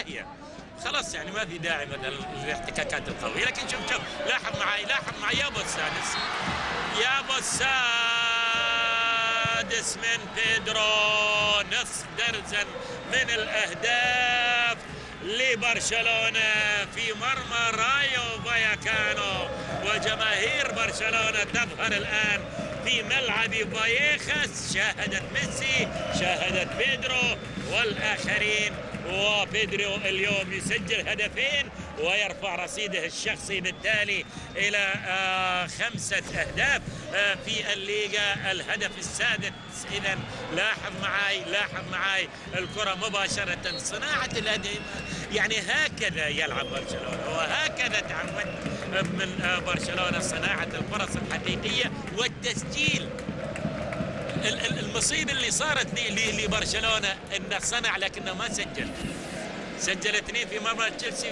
منتهيه. خلاص يعني ما في داعي مثلا الاحتكاكات القويه. لكن شوف لاحظ معي يا ابو السادس، يا ابو السادس من بيدرو، نصف درزن من الاهداف لبرشلونه في مرمى رايو فاياكانو. وجماهير برشلونه تظهر الان في ملعب فايخاس، شاهدت ميسي، شاهدت بيدرو والآخرين. وبيدرو اليوم يسجل هدفين ويرفع رصيده الشخصي بالتالي إلى 5 أهداف في الليغا، الهدف السادس. إذا لاحظ معاي الكرة مباشرة، صناعة الهدف. يعني هكذا يلعب برشلونة وهكذا تعود من برشلونة، صناعة الفرص الحقيقية والتسجيل. المصيبة اللي صارت لبرشلونة انه صنع لكنه ما سجل 2 في مرمى تشيلسي.